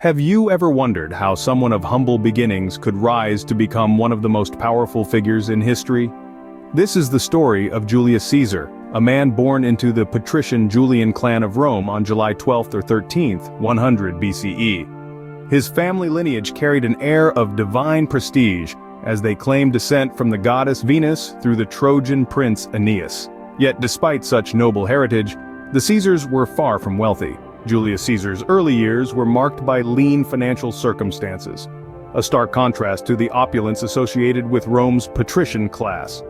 Have you ever wondered how someone of humble beginnings could rise to become one of the most powerful figures in history? This is the story of Julius Caesar, a man born into the patrician Julian clan of Rome on July 12th or 13th, 100 BCE. His family lineage carried an air of divine prestige, as they claimed descent from the goddess Venus through the Trojan prince Aeneas. Yet despite such noble heritage, the Caesars were far from wealthy. Julius Caesar's early years were marked by lean financial circumstances, a stark contrast to the opulence associated with Rome's patrician class.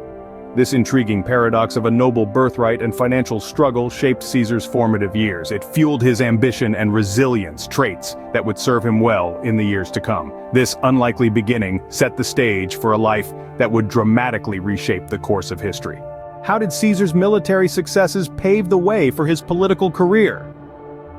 This intriguing paradox of a noble birthright and financial struggle shaped Caesar's formative years. It fueled his ambition and resilience, traits that would serve him well in the years to come. This unlikely beginning set the stage for a life that would dramatically reshape the course of history. How did Caesar's military successes pave the way for his political career?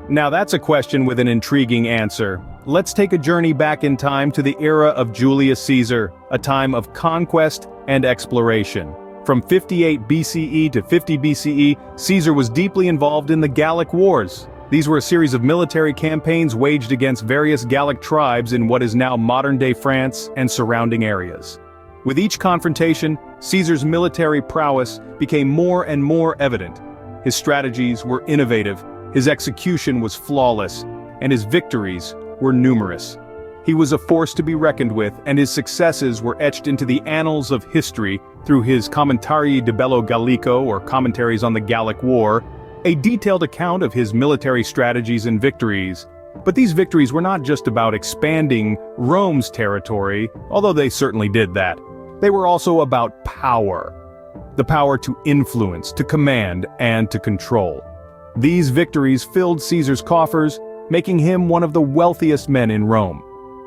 Now that's a question with an intriguing answer. Let's take a journey back in time to the era of Julius Caesar, a time of conquest and exploration. From 58 BCE to 50 BCE, Caesar was deeply involved in the Gallic Wars. These were a series of military campaigns waged against various Gallic tribes in what is now modern-day France and surrounding areas. With each confrontation, Caesar's military prowess became more and more evident. His strategies were innovative, his execution was flawless, and his victories were numerous. He was a force to be reckoned with, and his successes were etched into the annals of history through his Commentarii de Bello Gallico, or Commentaries on the Gallic War, a detailed account of his military strategies and victories. But these victories were not just about expanding Rome's territory, although they certainly did that. They were also about power. The power to influence, to command, and to control. These victories filled Caesar's coffers, making him one of the wealthiest men in Rome.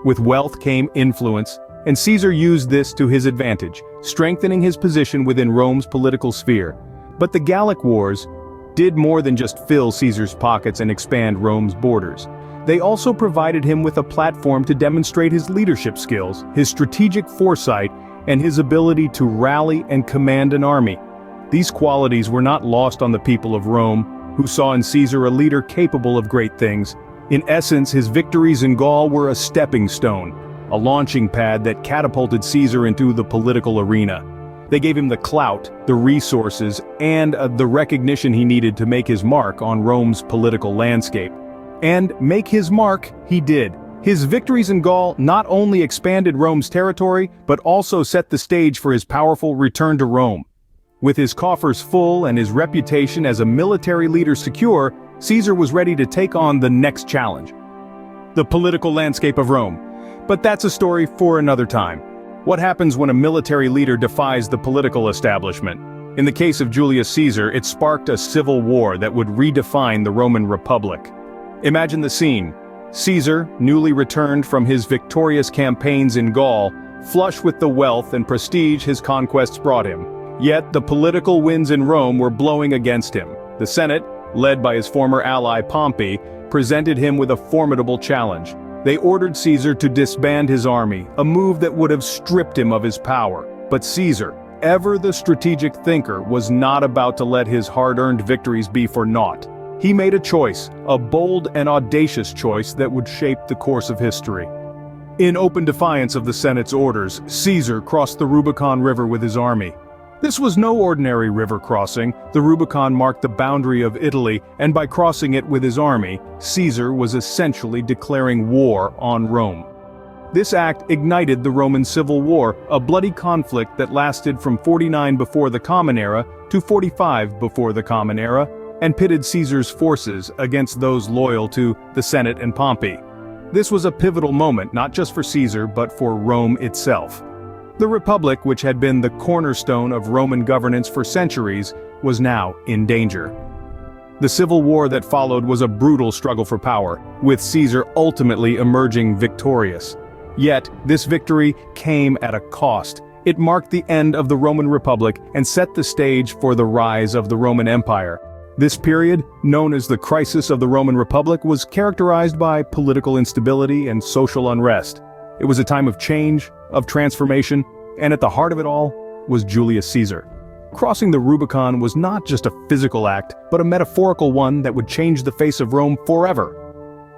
With wealth came influence, and Caesar used this to his advantage, strengthening his position within Rome's political sphere. But the Gallic Wars did more than just fill Caesar's pockets and expand Rome's borders. They also provided him with a platform to demonstrate his leadership skills, his strategic foresight, and his ability to rally and command an army. These qualities were not lost on the people of Rome, who saw in Caesar a leader capable of great things. In essence, his victories in Gaul were a stepping stone, a launching pad that catapulted Caesar into the political arena. They gave him the clout, the resources, and the recognition he needed to make his mark on Rome's political landscape. And make his mark, he did. His victories in Gaul not only expanded Rome's territory, but also set the stage for his powerful return to Rome. With his coffers full and his reputation as a military leader secure, Caesar was ready to take on the next challenge: the political landscape of Rome. But that's a story for another time. What happens when a military leader defies the political establishment? In the case of Julius Caesar, it sparked a civil war that would redefine the Roman Republic. Imagine the scene. Caesar, newly returned from his victorious campaigns in Gaul, flush with the wealth and prestige his conquests brought him. Yet the political winds in Rome were blowing against him. The Senate, led by his former ally Pompey, presented him with a formidable challenge. They ordered Caesar to disband his army, a move that would have stripped him of his power. But Caesar, ever the strategic thinker, was not about to let his hard-earned victories be for naught. He made a choice, a bold and audacious choice that would shape the course of history. In open defiance of the Senate's orders, Caesar crossed the Rubicon River with his army. This was no ordinary river crossing. The Rubicon marked the boundary of Italy, and by crossing it with his army, Caesar was essentially declaring war on Rome. This act ignited the Roman Civil War, a bloody conflict that lasted from 49 before the Common Era to 45 before the Common Era, and pitted Caesar's forces against those loyal to the Senate and Pompey. This was a pivotal moment not just for Caesar but for Rome itself. The Republic, which had been the cornerstone of Roman governance for centuries, was now in danger. The civil war that followed was a brutal struggle for power, with Caesar ultimately emerging victorious. Yet, this victory came at a cost. It marked the end of the Roman Republic and set the stage for the rise of the Roman Empire. This period, known as the Crisis of the Roman Republic, was characterized by political instability and social unrest. It was a time of change, of transformation, and at the heart of it all was Julius Caesar. Crossing the Rubicon was not just a physical act, but a metaphorical one that would change the face of Rome forever.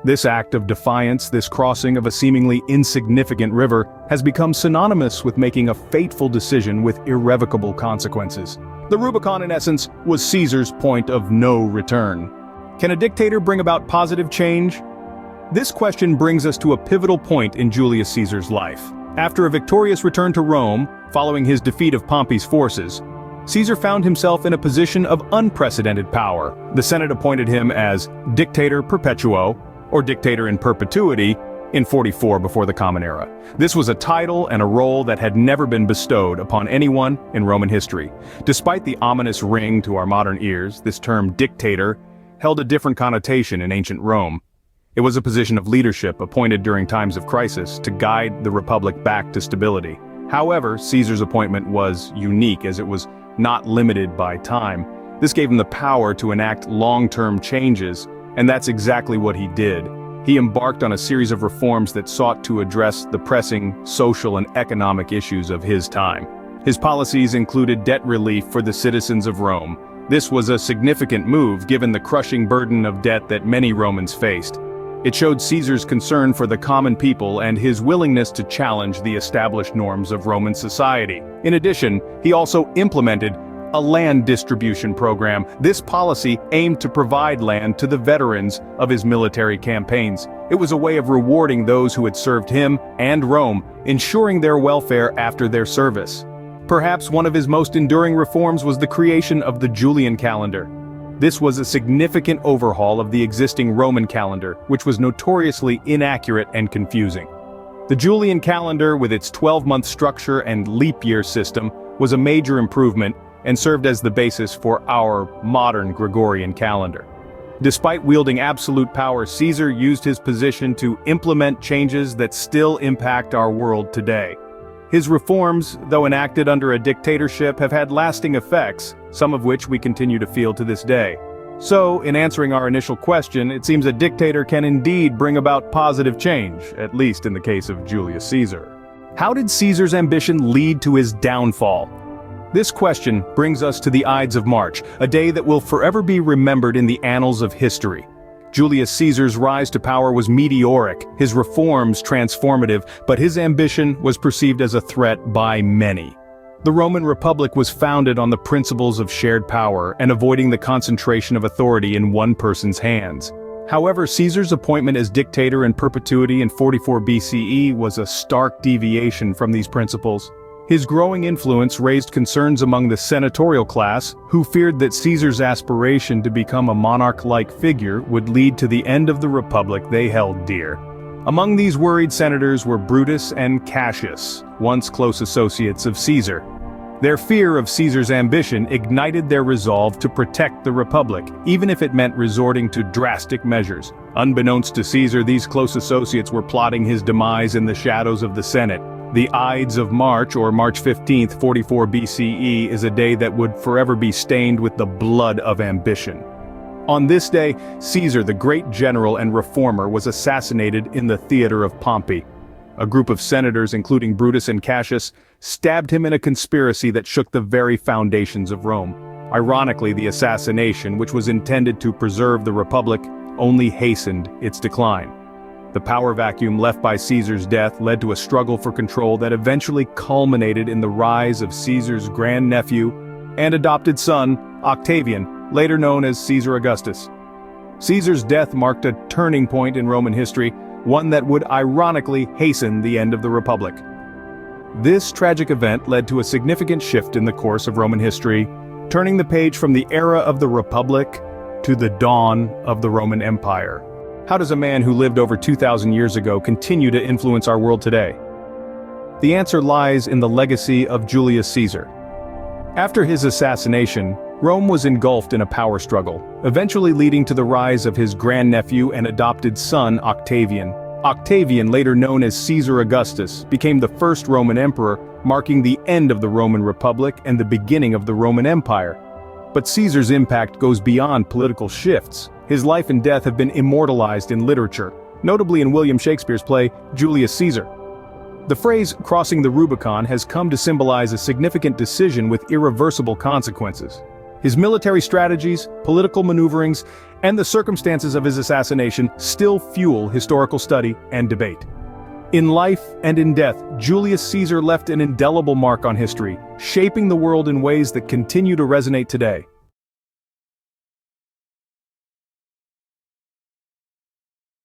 This act of defiance, this crossing of a seemingly insignificant river, has become synonymous with making a fateful decision with irrevocable consequences. The Rubicon, in essence, was Caesar's point of no return. Can a dictator bring about positive change? This question brings us to a pivotal point in Julius Caesar's life. After a victorious return to Rome, following his defeat of Pompey's forces, Caesar found himself in a position of unprecedented power. The Senate appointed him as Dictator Perpetuo, or Dictator in Perpetuity, in 44 before the Common Era. This was a title and a role that had never been bestowed upon anyone in Roman history. Despite the ominous ring to our modern ears, this term dictator held a different connotation in ancient Rome. It was a position of leadership appointed during times of crisis to guide the republic back to stability. However, Caesar's appointment was unique as it was not limited by time. This gave him the power to enact long-term changes, and that's exactly what he did. He embarked on a series of reforms that sought to address the pressing social and economic issues of his time. His policies included debt relief for the citizens of Rome. This was a significant move given the crushing burden of debt that many Romans faced. It showed Caesar's concern for the common people and his willingness to challenge the established norms of Roman society. In addition, he also implemented a land distribution program. This policy aimed to provide land to the veterans of his military campaigns. It was a way of rewarding those who had served him and Rome, ensuring their welfare after their service. Perhaps one of his most enduring reforms was the creation of the Julian calendar. This was a significant overhaul of the existing Roman calendar, which was notoriously inaccurate and confusing. The Julian calendar, with its 12-month structure and leap year system, was a major improvement and served as the basis for our modern Gregorian calendar. Despite wielding absolute power, Caesar used his position to implement changes that still impact our world today. His reforms, though enacted under a dictatorship, have had lasting effects, some of which we continue to feel to this day. So, in answering our initial question, it seems a dictator can indeed bring about positive change, at least in the case of Julius Caesar. How did Caesar's ambition lead to his downfall? This question brings us to the Ides of March, a day that will forever be remembered in the annals of history. Julius Caesar's rise to power was meteoric, his reforms transformative, but his ambition was perceived as a threat by many. The Roman Republic was founded on the principles of shared power and avoiding the concentration of authority in one person's hands. However, Caesar's appointment as dictator in perpetuity in 44 BCE was a stark deviation from these principles. His growing influence raised concerns among the senatorial class, who feared that Caesar's aspiration to become a monarch-like figure would lead to the end of the republic they held dear. Among these worried senators were Brutus and Cassius, once close associates of Caesar. Their fear of Caesar's ambition ignited their resolve to protect the republic, even if it meant resorting to drastic measures. Unbeknownst to Caesar, these close associates were plotting his demise in the shadows of the Senate. The Ides of March, or March 15th, 44 BCE, is a day that would forever be stained with the blood of ambition. On this day, Caesar, the great general and reformer, was assassinated in the theater of Pompey. A group of senators, including Brutus and Cassius, stabbed him in a conspiracy that shook the very foundations of Rome. Ironically, the assassination, which was intended to preserve the republic, only hastened its decline. The power vacuum left by Caesar's death led to a struggle for control that eventually culminated in the rise of Caesar's grandnephew and adopted son, Octavian, later known as Caesar Augustus. Caesar's death marked a turning point in Roman history, one that would ironically hasten the end of the Republic. This tragic event led to a significant shift in the course of Roman history, turning the page from the era of the Republic to the dawn of the Roman Empire. How does a man who lived over 2,000 years ago continue to influence our world today? The answer lies in the legacy of Julius Caesar. After his assassination, Rome was engulfed in a power struggle, eventually leading to the rise of his grandnephew and adopted son Octavian. Octavian, later known as Caesar Augustus, became the first Roman emperor, marking the end of the Roman Republic and the beginning of the Roman Empire. But Caesar's impact goes beyond political shifts. His life and death have been immortalized in literature, notably in William Shakespeare's play, Julius Caesar. The phrase, crossing the Rubicon, has come to symbolize a significant decision with irreversible consequences. His military strategies, political maneuverings, and the circumstances of his assassination still fuel historical study and debate. In life and in death, Julius Caesar left an indelible mark on history, shaping the world in ways that continue to resonate today.